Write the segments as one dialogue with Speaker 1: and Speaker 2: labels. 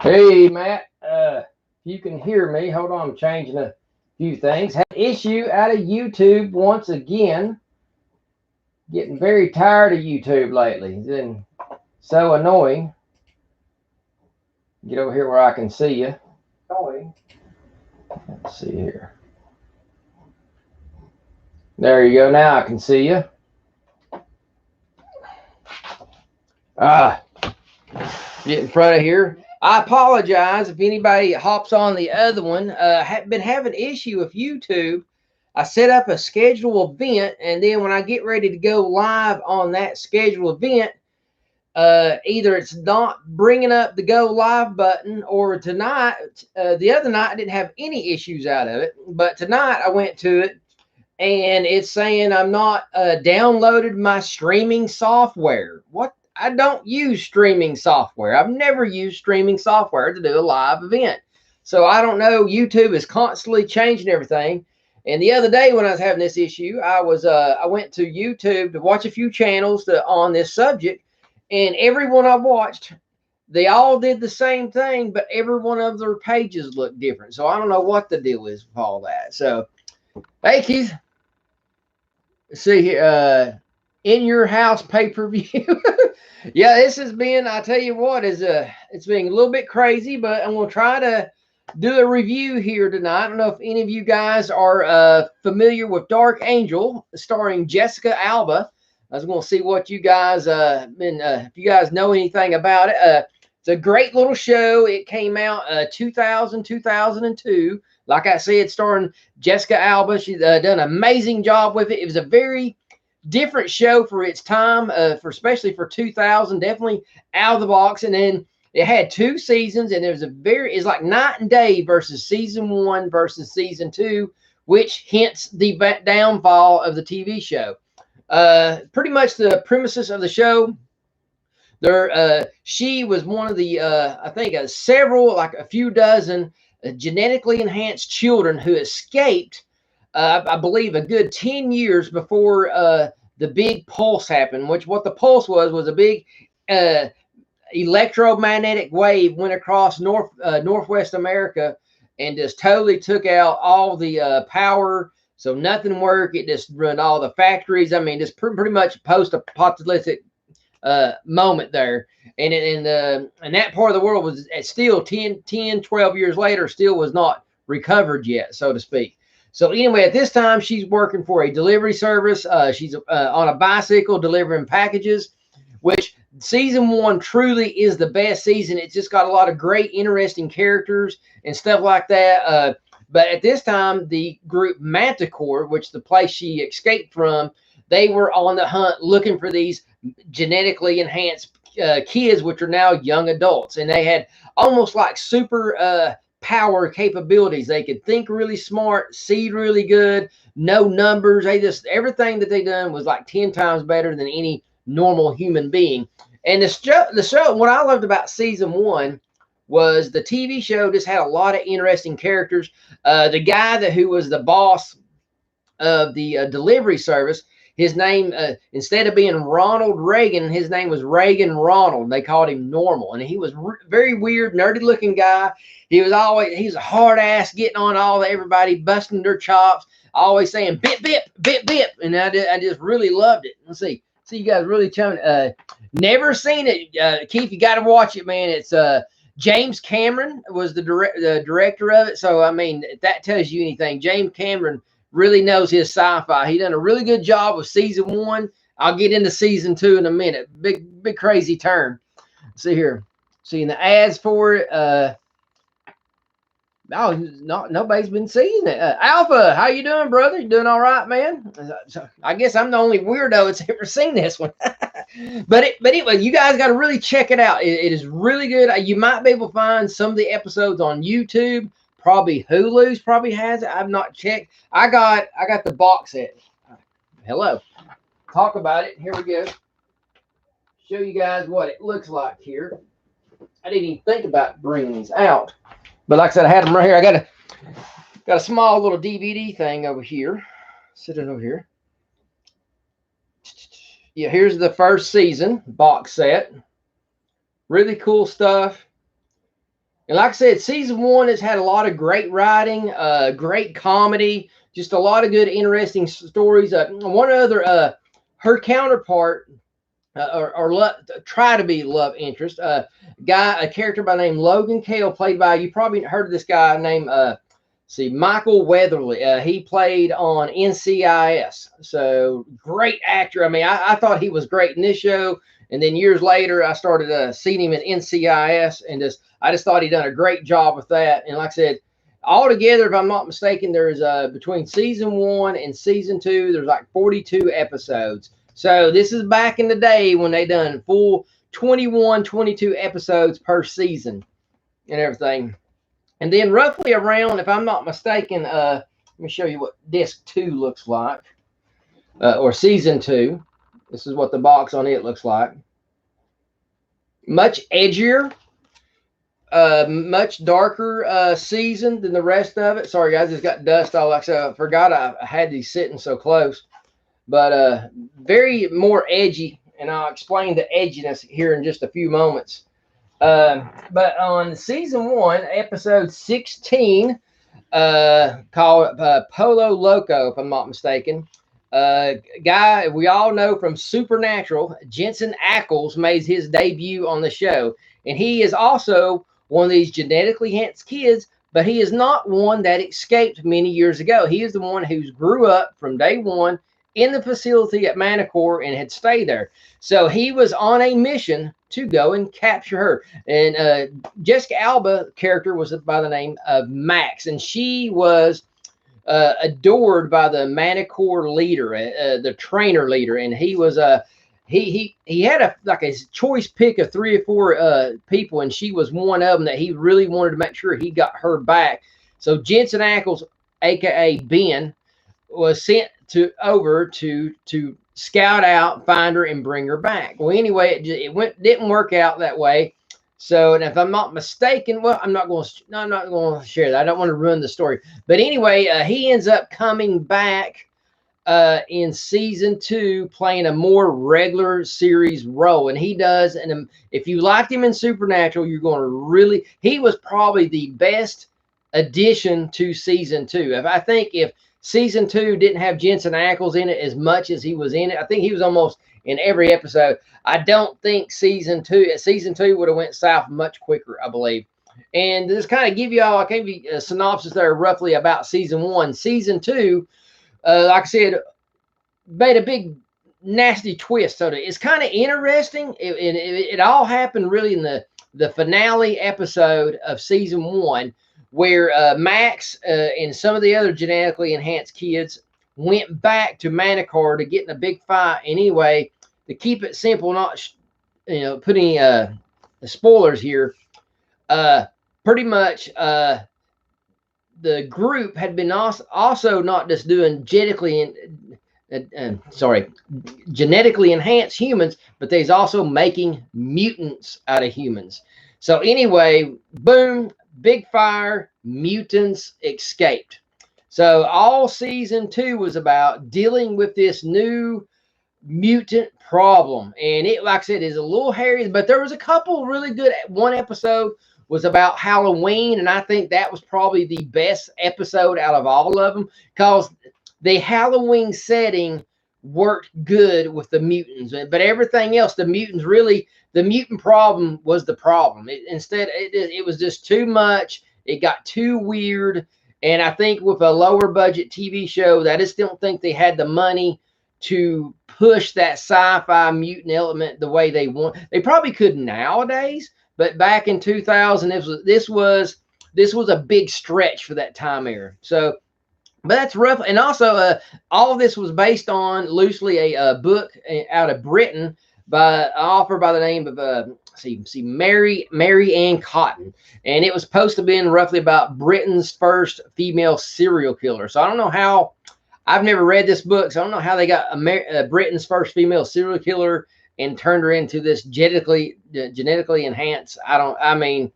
Speaker 1: Hey, Matt. You can hear me. Hold on, I'm changing a few things. Had an issue out of YouTube once again. Getting very tired of YouTube lately. It's been so annoying. Get over here where I can see you. Annoying. Let's see here. There you go. Now I can see you. Get in front of here. I apologize if anybody hops on the other one. Have been having issue with YouTube. I set up a scheduled event, and then when I get ready to go live on that scheduled event, either it's not bringing up the go live button, or tonight, the other night I didn't have any issues out of it, but tonight I went to it and it's saying I'm not downloaded my streaming software. What? I don't use streaming software. I've never used streaming software to do a live event. So I don't know. YouTube is constantly changing everything. And the other day when I was having this issue, I went to YouTube to watch a few channels on this subject, and everyone I watched, they all did the same thing, but every one of their pages looked different. So I don't know what the deal is with all that. So, hey Keith, see here, in your house pay-per-view. Yeah, this has been, I tell you what, it's been a little bit crazy, but I'm going to try to do a review here tonight. I don't know if any of you guys are familiar with Dark Angel, starring Jessica Alba. I was going to see what you guys if you guys know anything about it. It's a great little show. It came out 2002. Like I said, starring Jessica Alba. She's done an amazing job with it. It was a very different show for its time, especially for 2000. Definitely out of the box. And then it had 2 seasons, and it's like night and day versus season 1 versus season 2, which hints the downfall of the TV show. Pretty much the premises of the show. She was one of the I think several, like a few dozen genetically enhanced children who escaped. I believe a good 10 years before the big pulse happened. Which what the pulse was a big electromagnetic wave went across Northwest America and just totally took out all the power. So nothing worked. It just run all the factories. I mean, just pretty much post-apocalyptic moment there. And in that part of the world was still 10, 12 years later, still was not recovered yet, so to speak. So anyway, at this time, she's working for a delivery service. She's on a bicycle delivering packages, which season 1 truly is the best season. It's just got a lot of great, interesting characters and stuff like that. But at this time, the group Manticore, which the place she escaped from, they were on the hunt looking for these genetically enhanced kids, which are now young adults. And they had almost like super power capabilities. They could think really smart, see really good, know numbers. Everything that they done was like 10 times better than any normal human being. And the show, what I loved about season 1 was the TV show just had a lot of interesting characters. The guy who was the boss of the delivery service, his name, instead of being Ronald Reagan, his name was Reagan Ronald. They called him Normal. And he was very weird, nerdy looking guy. He was a hard ass, getting on everybody, busting their chops, always saying bip, bip, bip, bip. And I just really loved it. Let's see. You guys really telling never seen it. Keith, you got to watch it, man. It's James Cameron was the director of it. So, I mean, if that tells you anything, James Cameron really knows his sci-fi. He done a really good job with season 1. I'll get into season 2 in a minute. Big crazy turn. See here, seeing the ads for it. Nobody's been seeing it. Alpha, how you doing, brother? You doing all right, man? So I guess I'm the only weirdo that's ever seen this one. But anyway, you guys got to really check it out. It is really good. You might be able to find some of the episodes on YouTube. Probably Hulu's probably has it. I've not checked. I got the box set. Hello. Talk about it. Here we go. Show you guys what it looks like here. I didn't even think about bringing these out. But like I said, I had them right here. I got a small little DVD thing over here. Sitting over here. Yeah, here's the first season box set. Really cool stuff. And like I said, season 1 has had a lot of great writing, great comedy, just a lot of good, interesting stories. One other, her counterpart, try to be love interest, a character by the name Logan Cale, played by, you probably heard of this guy named Michael Weatherly. He played on NCIS. So great actor. I mean, I thought he was great in this show. And then years later, I started seeing him in NCIS, and I just thought he'd done a great job with that. And like I said, altogether, if I'm not mistaken, there's between season 1 and season 2, there's like 42 episodes. So this is back in the day when they done full 21, 22 episodes per season and everything. And then roughly around, if I'm not mistaken, let me show you what disc 2 looks like, or season 2. This is what the box on it looks like. Much edgier, much darker season than the rest of it. Sorry, guys, it's got dust all like so. I forgot I had these sitting so close. But very more edgy, and I'll explain the edginess here in just a few moments. But on season 1, episode 16, called Polo Loco, if I'm not mistaken, guy we all know from Supernatural, Jensen Ackles, made his debut on the show. And he is also one of these genetically enhanced kids, but he is not one that escaped many years ago. He is the one who grew up from day one in the facility at Manticore and had stayed there. So he was on a mission to go and capture her. And Jessica Alba character was by the name of Max, and she was adored by the Manticore leader, the trainer leader, and he was he had a choice pick of 3 or 4 people, and she was one of them that he really wanted to make sure he got her back. So Jensen Ackles, aka Ben, was sent over to scout out, find her, and bring her back. Well, anyway, it didn't work out that way. So, and if I'm not mistaken, well, I'm not going to share that. I don't want to ruin the story. But anyway, he ends up coming back in season 2, playing a more regular series role, and he does. And if you liked him in Supernatural, you're going to really. He was probably the best addition to season 2. I think if season 2 didn't have Jensen Ackles in it as much as he was in it, I think he was almost in every episode. I don't think season 2 would have went south much quicker, I believe. And just kind of give you all, I gave you a synopsis there roughly about season 1. Season 2, like I said, made a big nasty twist. So it's kind of interesting. It all happened really in the finale episode of season 1, where Max and some of the other genetically enhanced kids went back to Manticore to get in a big fight. Anyway, to keep it simple, not putting spoilers here, pretty much the group had been also not just doing genetically enhanced humans, but they's also making mutants out of humans. So anyway, boom, big fire, mutants escaped. So all season 2 was about dealing with this new mutant problem. And it, like I said, is a little hairy, but there was a couple really good. One episode was about Halloween, and I think that was probably the best episode out of all of them, because the Halloween setting worked good with the mutants. But everything else, the mutant problem was the problem. It was just too much. It got too weird. And I think with a lower budget TV show, I just don't think they had the money to push that sci-fi mutant element the way they want. They probably could nowadays, but back in 2000, this was a big stretch for that time era. So, but that's rough. And also, all of this was based on loosely a book out of Britain by an author by the name of Mary Ann Cotton, and it was supposed to be roughly about Britain's first female serial killer. So I don't know how. I've never read this book, so I don't know how they got Britain's first female serial killer and turned her into this genetically enhanced. I don't know.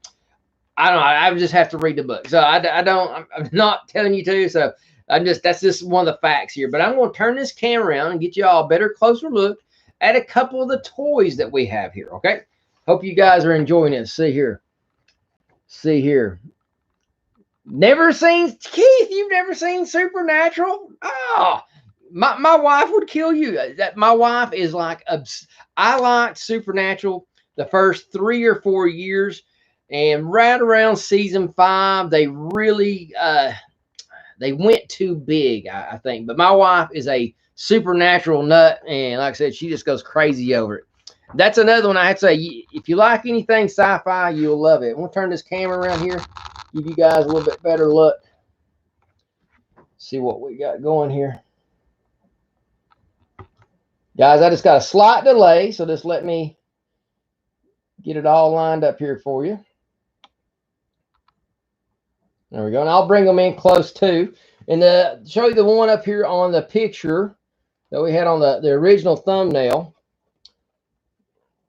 Speaker 1: I just have to read the book. So I'm not telling you to. So that's just one of the facts here. But I'm going to turn this camera around and get you all a better, closer look at a couple of the toys that we have here. Okay. Hope you guys are enjoying it. See here. See here. Never seen Keith? You've never seen Supernatural? Oh, my wife would kill you. That my wife is like I liked Supernatural the first 3 or 4 years, and right around season 5, they really they went too big, I think. But my wife is a Supernatural nut, and like I said, she just goes crazy over it. That's another one I have to say. If you like anything sci-fi, you'll love it. I'm gonna turn this camera around here, give you guys a little bit better look. See what we got going here. Guys, I just got a slight delay, so just let me get it all lined up here for you. There we go. And I'll bring them in close too. And show you the one up here on the picture that we had on the original thumbnail.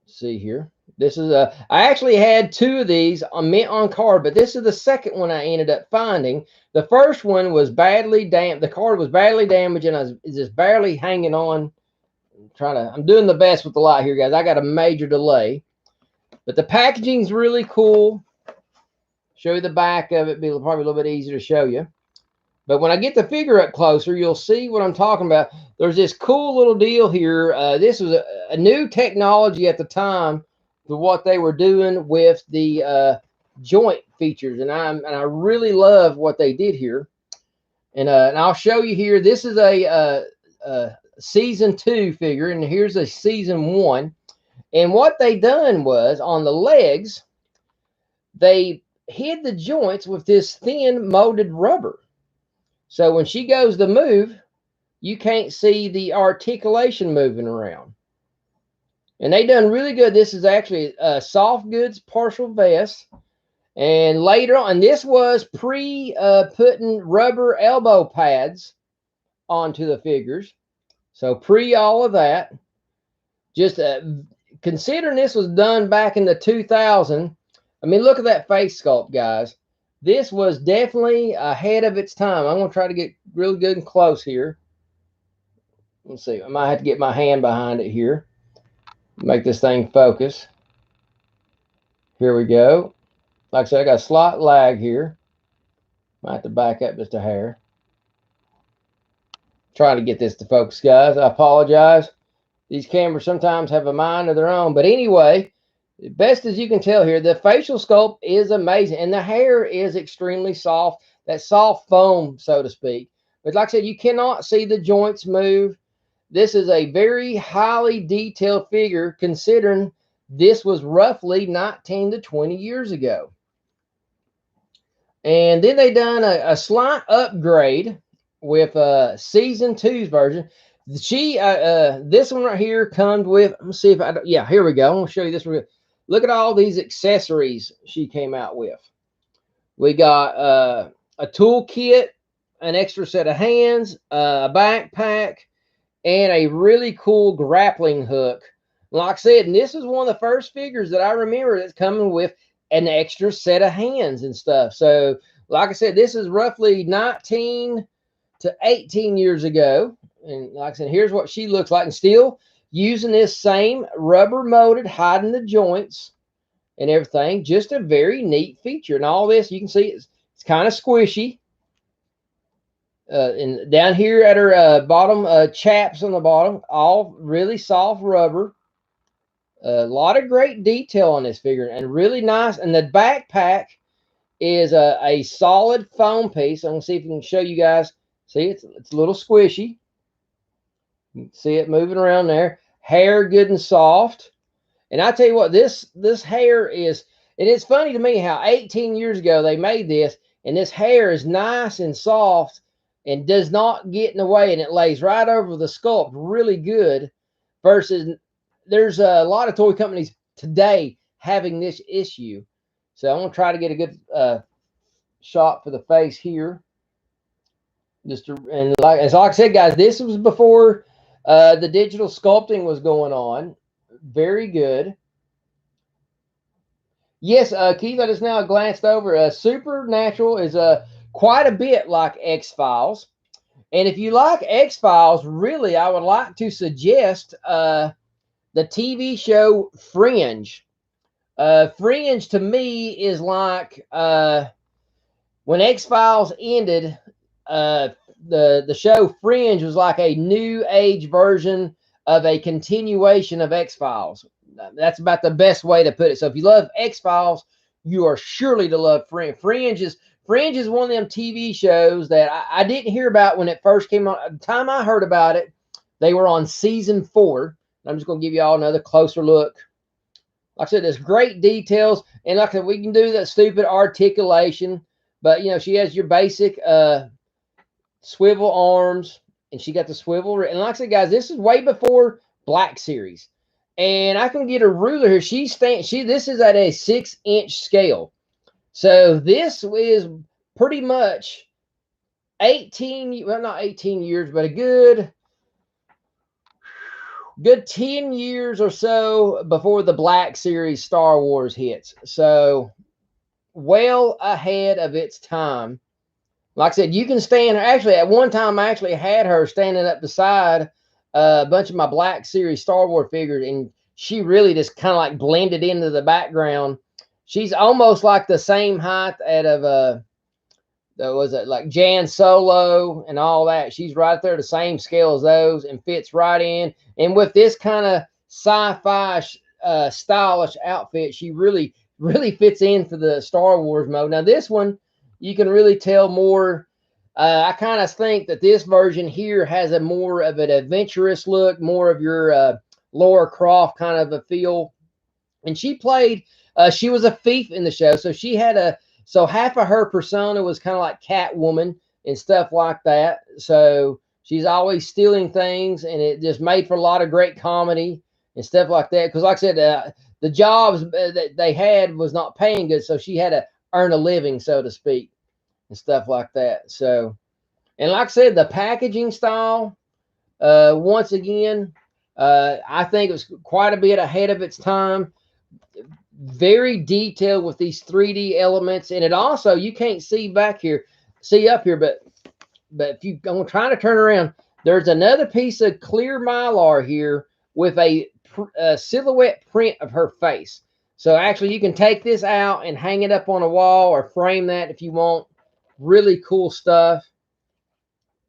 Speaker 1: See here. This is I actually had 2 of these mint on card, but this is the second one I ended up finding. The first one was badly damaged. The card was badly damaged, and I was just barely hanging on. I'm doing the best with the light here, guys. I got a major delay, but the packaging's really cool. Show you the back of it. Be probably a little bit easier to show you. But when I get the figure up closer, you'll see what I'm talking about. There's this cool little deal here. This was a new technology at the time for what they were doing with the joint features, and I really love what they did here. And I'll show you here. This is a season 2 figure, and here's a season 1. And what they done was on the legs, they hid the joints with this thin molded rubber. So when she goes to move, you can't see the articulation moving around. And they done really good. This is actually a soft goods partial vest. And later on, this was putting rubber elbow pads onto the figures. So pre all of that. Just considering this was done back in the 2000, I mean, look at that face sculpt, guys. This was definitely ahead of its time. I'm going to try to get really good and close here. Let's see. I might have to get my hand behind it here. Make this thing focus. Here we go. Like I said, I got a slight lag here. Might have to back up just a hair. Trying to get this to focus, guys. I apologize. These cameras sometimes have a mind of their own. But anyway, best as you can tell here, the facial sculpt is amazing. And the hair is extremely soft. That soft foam, so to speak. But like I said, you cannot see the joints move. This is a very highly detailed figure, considering this was roughly 19 to 20 years ago. And then they done a slight upgrade with season 2's version. This one right here comes with, let's see if yeah, here we go. I'm going to show you this. Look at all these accessories she came out with. We got a tool kit, an extra set of hands, a backpack, and a really cool grappling hook. Like I said, and this is one of the first figures that I remember that's coming with an extra set of hands and stuff. So, like I said, this is roughly 19 to 18 years ago. And like I said, here's what she looks like. And still using this same rubber molded, hiding the joints and everything. Just a very neat feature. And all this, you can see it's kind of squishy. And down here at her bottom, chaps on the bottom, all really soft rubber. A lot of great detail on this figure and really nice. And the backpack is a solid foam piece. I'm going to see if I can show you guys. See, it's a little squishy. You can see it moving around there. Hair good and soft. And I tell you what, this hair is, and it's funny to me how 18 years ago they made this, and this hair is nice and soft and does not get in the way, and it lays right over the sculpt really good, versus there's a lot of toy companies today having this issue. So I'm going to try to get a good shot for the face here. And like I said, guys, this was before the digital sculpting was going on. Very good. Yes, Keith, I just now glanced over. Supernatural is quite a bit like X-Files. And if you like X-Files, really, I would like to suggest the TV show Fringe. Fringe to me is like when X-Files ended, uh, the show Fringe was like a new age version of a continuation of X-Files. That's about the best way to put it. So if you love X-Files, you are surely to love Fringe. Fringe is one of them TV shows that I didn't hear about when it first came on. At the time I heard about it, they were on season 4. I'm just going to give you all another closer look. Like I said, there's great details, and like I said, we can do that stupid articulation, but you know, she has your basic swivel arms, and she got the swivel. And like I said, guys, this is way before Black Series, and I can get a ruler here. This is at a 6-inch scale, so this is pretty much 18. Well, not 18 years, but a good 10 years or so before the Black Series Star Wars hits. So well ahead of its time. Like I said, you can stand her. Actually, at one time, I actually had her standing up beside a bunch of my Black Series Star Wars figures, and she really just kind of like blended into the background. She's almost like the same height of was it like Jan Solo and all that. She's right there the same scale as those and fits right in. And with this kind of sci-fi stylish outfit, she really fits into the Star Wars mode. Now this one, you can really tell more. I kind of think that this version here has a more of an adventurous look, more of your Laura Croft kind of a feel. And she was a thief in the show, so she had so half of her persona was kind of like Catwoman and stuff like that. So she's always stealing things, and it just made for a lot of great comedy and stuff like that. Because like I said, the jobs that they had was not paying good, so she had to earn a living, so to speak, and stuff like that. So, and like I said, the packaging style, once again, I think it was quite a bit ahead of its time. Very detailed with these 3D elements, and it also, you can't see up here, but if I'm trying to turn around, there's another piece of clear mylar here with a silhouette print of her face. So actually, you can take this out and hang it up on a wall or frame that if you want. Really cool stuff.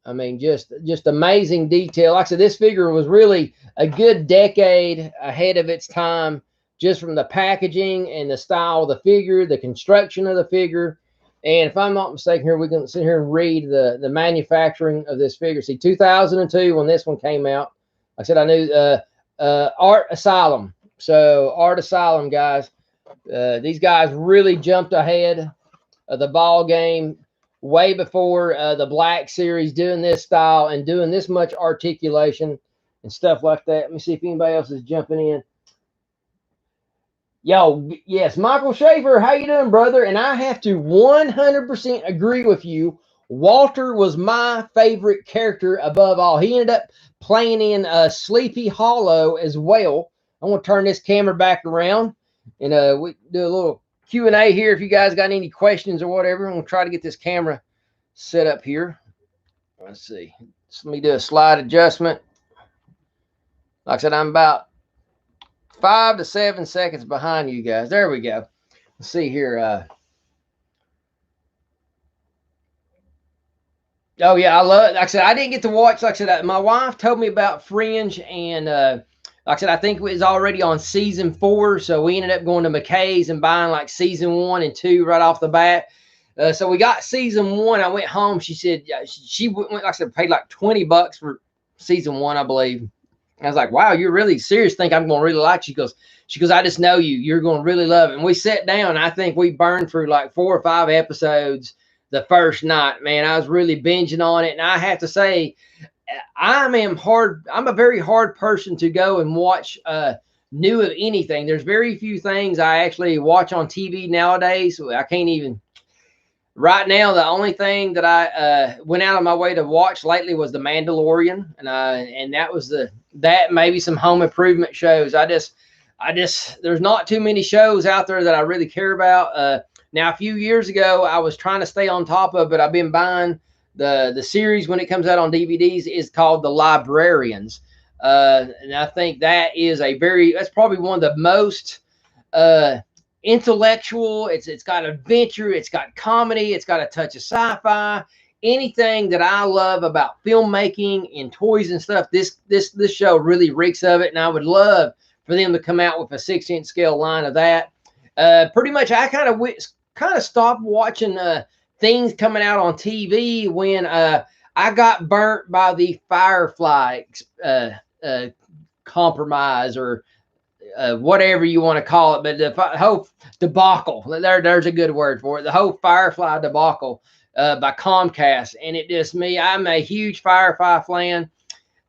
Speaker 1: I mean, just amazing detail. Like I said, this figure was really a good decade ahead of its time, just from the packaging and the style of the figure, the construction of the figure. And if I'm not mistaken here, we can sit here and read the manufacturing of this figure. See, 2002 when this one came out. Like I said, I knew Art Asylum. So Art Asylum, guys. These guys really jumped ahead of the ball game way before the Black Series, doing this style and doing this much articulation and stuff like that. Let me see if anybody else is jumping in. Yo, yes, Michael Schaefer, how you doing, brother? And I have to 100% agree with you. Walter was my favorite character above all. He ended up playing in Sleepy Hollow as well. I'm going to turn this camera back around, and we do a little Q&A here. If you guys got any questions or whatever, I'm going to try to get this camera set up here. Let's see. Let me do a slide adjustment. Like I said, I'm about 5 to 7 seconds behind you guys. There we go. Let's see here. Oh yeah, I love it. Like I said, I didn't get to watch. Like I said, my wife told me about Fringe, and like I said, I think it was already on season 4. So we ended up going to McKay's and buying like season 1 and 2 right off the bat. So we got season 1. I went home. She said she went, like I said, paid like $20 for season 1, I believe. I was like, wow, you're really serious. Think I'm going to really like you? She goes, I just know you. You're going to really love it. And we sat down. I think we burned through like 4 or 5 episodes the first night. Man, I was really binging on it. And I have to say, I'm a very hard person to go and watch new of anything. There's very few things I actually watch on TV nowadays. So I can't even. Right now, the only thing that I went out of my way to watch lately was The Mandalorian, and that was that maybe some home improvement shows. There's not too many shows out there that I really care about. Now, a few years ago, I was trying to stay on top of it. I've been buying the series when it comes out on DVDs. Is called The Librarians, and I think that's probably one of the most intellectual. It's got adventure. It's got comedy. It's got a touch of sci-fi. Anything that I love about filmmaking and toys and stuff, this show really reeks of it. And I would love for them to come out with a 6-inch scale line of that. Pretty much, I kind of stopped watching things coming out on TV when I got burnt by the Firefly compromise, or whatever you want to call it, but the whole debacle, there's a good word for it, the whole Firefly debacle by Comcast. And it just I'm a huge Firefly fan,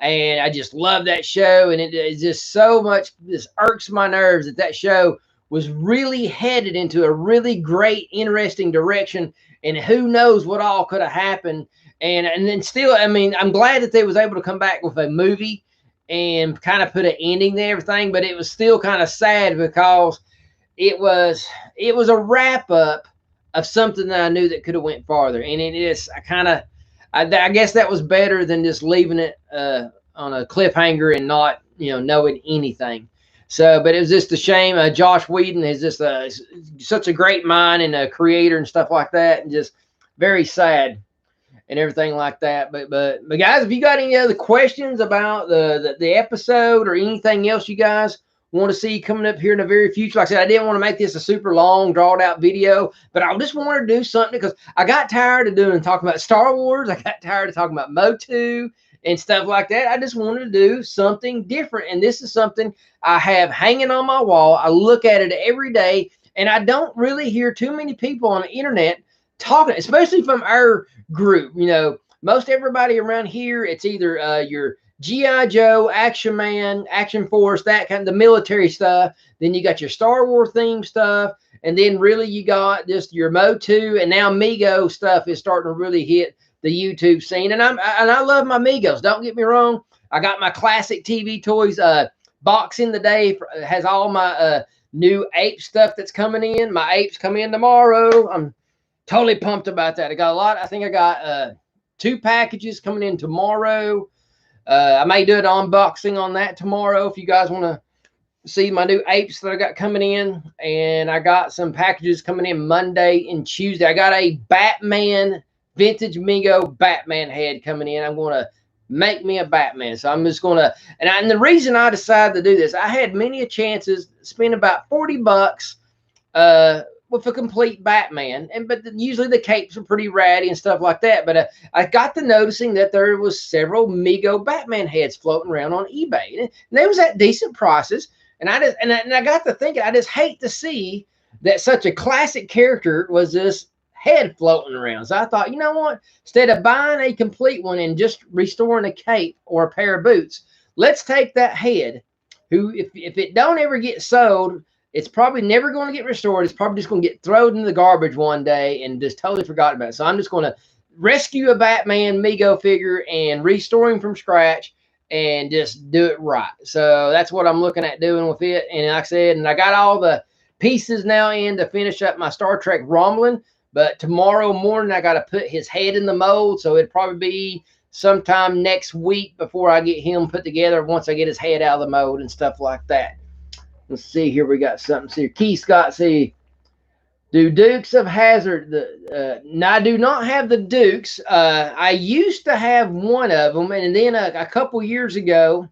Speaker 1: and I just love that show. And it is just so much, this irks my nerves that show was really headed into a really great, interesting direction, and who knows what all could have happened. And then still, I mean, I'm glad that they was able to come back with a movie and kind of put an ending to everything, but it was still kind of sad because it was a wrap up of something that I knew that could have went farther. And it is, I guess that was better than just leaving it on a cliffhanger and not, knowing anything. So, but it was just a shame. Josh Whedon is just such a great mind and a creator and stuff like that, and just very sad and everything like that. But guys, if you got any other questions about the episode or anything else you guys want to see coming up here in the very future, like I said, I didn't want to make this a super long, drawn out video, but I just wanted to do something because I got tired of talking about Star Wars. I got tired of talking about Motu and stuff like that. I just wanted to do something different, and this is something I have hanging on my wall. I look at it every day, and I don't really hear too many people on the internet talking, especially from our group. Most everybody around here, it's either your G.I. Joe, Action Man, Action Force, that kind of the military stuff. Then you got your Star Wars theme stuff, and then really you got just your Motu, and now Mego stuff is starting to really hit the YouTube scene. And I love my Migos. Don't get me wrong. I got my classic TV toys box in the day. Has all my new ape stuff that's coming in. My apes come in tomorrow. I'm totally pumped about that. I got a lot. I think I got 2 packages coming in tomorrow. I may do an unboxing on that tomorrow if you guys want to see my new apes that I got coming in. And I got some packages coming in Monday and Tuesday. I got a Batman, vintage Mego Batman head coming in. I'm going to make me a Batman. So I'm just going to, and the reason I decided to do this, I had many chances, spend about $40 with a complete Batman, but usually the capes are pretty ratty and stuff like that. But I got to noticing that there was several Mego Batman heads floating around on eBay, and they was at decent prices. And I got to thinking, I just hate to see that such a classic character was this head floating around. So I thought, you know what? Instead of buying a complete one and just restoring a cape or a pair of boots, let's take that head, who, if it don't ever get sold, it's probably never going to get restored. It's probably just going to get thrown in the garbage one day and just totally forgot about it. So I'm just going to rescue a Batman Mego figure and restore him from scratch and just do it right. So that's what I'm looking at doing with it. And like I said, and I got all the pieces now in to finish up my Star Trek Romulan. But tomorrow morning, I got to put his head in the mold. So it'd probably be sometime next week before I get him put together, once I get his head out of the mold and stuff like that. Let's see here. We got something here. Keith Scott, see, do Dukes of Hazzard. No, I do not have the Dukes. I used to have one of them. And then a couple years ago,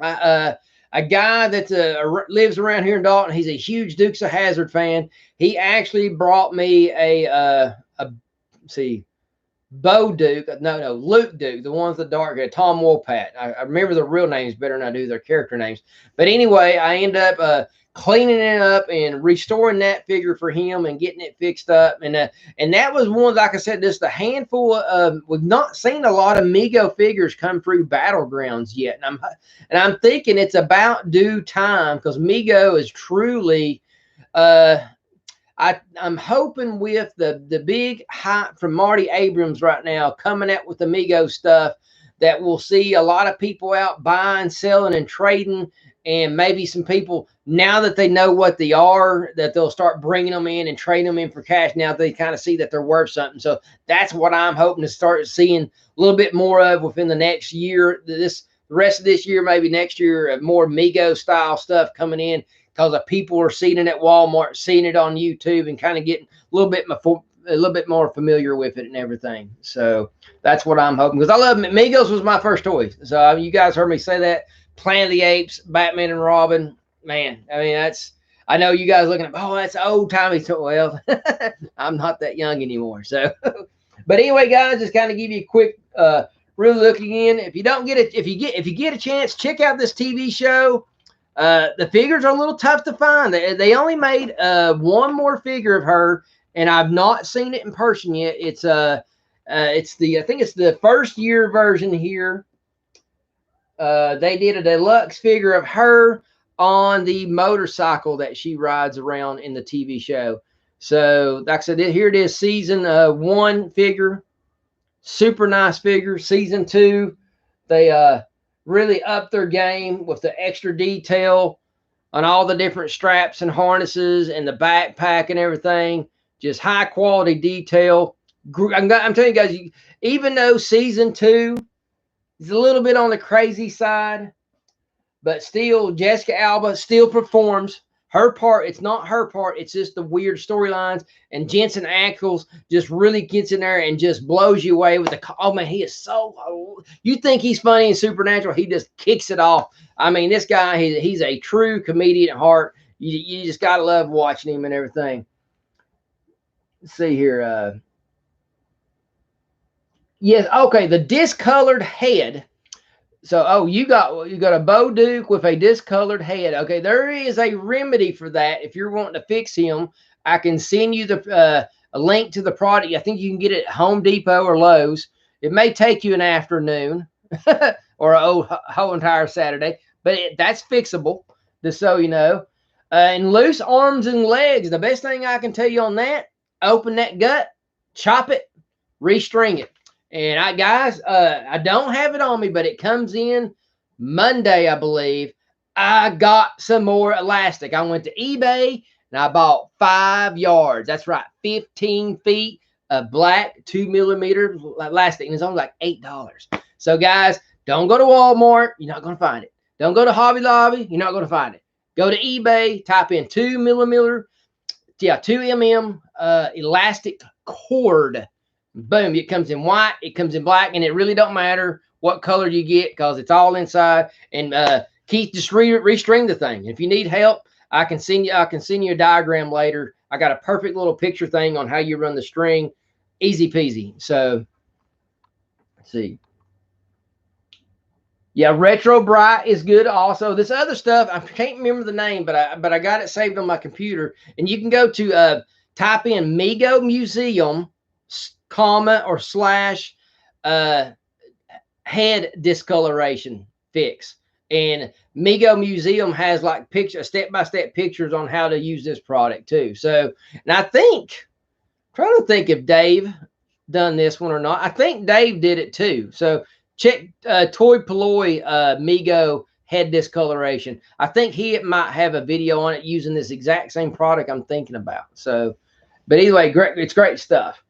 Speaker 1: a guy that lives around here in Dalton, he's a huge Dukes of Hazzard fan. He actually brought me Bo Duke. No, Luke Duke, the ones with the dark hair, Tom Wopat. I remember the real names better than I do their character names. But anyway, I end up cleaning it up and restoring that figure for him and getting it fixed up. And that was one, like I said, just a handful of, we've not seen a lot of Mego figures come through Battlegrounds yet. And I'm thinking it's about due time, because Mego is truly, I'm hoping with the big hype from Marty Abrams right now coming out with the Mego stuff, that we'll see a lot of people out buying, selling, and trading. And maybe some people, now that they know what they are, that they'll start bringing them in and trading them in for cash. Now they kind of see that they're worth something. So that's what I'm hoping to start seeing a little bit more of within the next year. The rest of this year, maybe next year, more Mego style stuff coming in. because the people are seeing it at Walmart, seeing it on YouTube, and kind of getting a little bit more familiar with it and everything. So that's what I'm hoping, because I love Migos was my first toy. So you guys heard me say that. Planet of the Apes, Batman and Robin. Man, I mean, that's, I know you guys looking at, oh, that's old timey. Well, I'm not that young anymore. So, but anyway, guys, just kind of give you a quick really look again. If you don't get it, if you get a chance, check out this TV show. The figures are a little tough to find. They only made one more figure of her, and I've not seen it in person yet. It's the I think it's the first year version here. They did a deluxe figure of her on the motorcycle that she rides around in the TV show. So, like I said, here it is, season 1 figure. Super nice figure. Season 2, they really upped their game with the extra detail on all the different straps and harnesses and the backpack and everything. Just high quality detail. I'm telling you guys, even though season 2 is a little bit on the crazy side, but still, Jessica Alba still performs her part. It's not her part. It's just the weird storylines. And Jensen Ackles just really gets in there and just blows you away with the, oh man, he is so, you think he's funny and supernatural. He just kicks it off. I mean, this guy, he's a true comedian at heart. You just got to love watching him and everything. Let's see here. Yes, okay, the discolored head. So, you got a Bo Duke with a discolored head. Okay, there is a remedy for that. If you're wanting to fix him, I can send you a link to the product. I think you can get it at Home Depot or Lowe's. It may take you an afternoon or a whole entire Saturday, but that's fixable, just so you know. And loose arms and legs, the best thing I can tell you on that, open that gut, chop it, restring it. And I don't have it on me, but it comes in Monday, I believe. I got some more elastic. I went to eBay and I bought 5 yards. That's right, 15 feet of black 2mm elastic, and it's only like $8. So guys, don't go to Walmart. You're not going to find it. Don't go to Hobby Lobby. You're not going to find it. Go to eBay. Type in 2mm elastic cord. Boom, it comes in white, it comes in black, and it really don't matter what color you get because it's all inside. And Keith, just restring the thing. If you need help, I can send you a diagram later. I got a perfect little picture thing on how you run the string. Easy peasy. So let's see. Yeah, Retro Bright is good also. This other stuff, I can't remember the name, but I got it saved on my computer. And you can go to type in Mego Museum, comma or slash head discoloration fix. And Mego Museum has like step-by-step pictures on how to use this product too. So, and I'm trying to think if Dave done this one or not. I think Dave did it too. So check Toy Ploy Mego head discoloration. I think he might have a video on it using this exact same product I'm thinking about. So, but anyway, it's great stuff.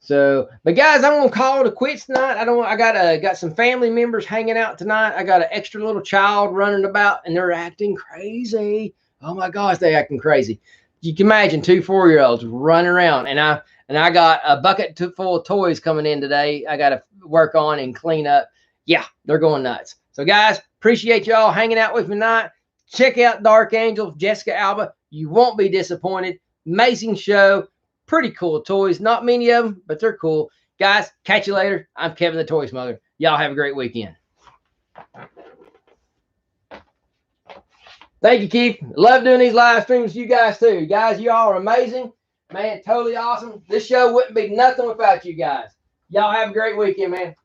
Speaker 1: So, but guys, I'm gonna call it quits tonight. I got some family members hanging out tonight. I got an extra little child running about, and they're acting crazy. Oh my gosh, they acting crazy. You can imagine 2 4-year-olds running around, and I got a bucket full of toys coming in today. I got to work on and clean up. Yeah, they're going nuts. So, guys, appreciate y'all hanging out with me tonight. Check out Dark Angel, Jessica Alba. You won't be disappointed. Amazing show. Pretty cool toys. Not many of them, but they're cool. Guys, catch you later. I'm Kevin the Toy Smuggler. Y'all have a great weekend. Thank you, Keith. Love doing these live streams with you guys, too. Guys, y'all are amazing. Man, totally awesome. This show wouldn't be nothing without you guys. Y'all have a great weekend, man.